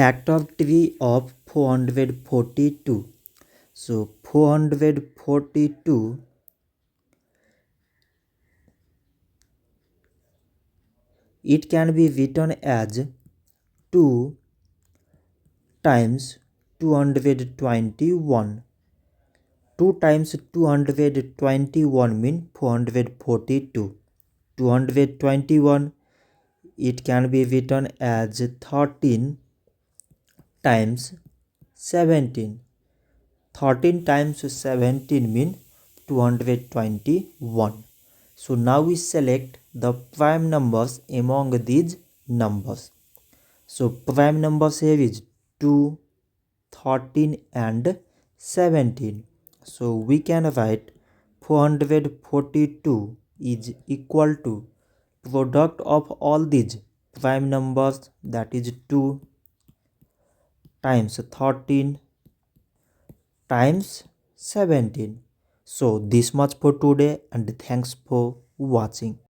factory of 442. So 442, it can be written as 2 times 221. 2 times 221 mean 442. 221, it can be written as 13 times 17. 13 times 17 mean 221. So now we select the prime numbers among these numbers. So prime numbers here is 2, 13 and 17. So we can write 442 is equal to product of all these prime numbers, that is 2 times 13 times 17. So this much for today, and thanks for watching.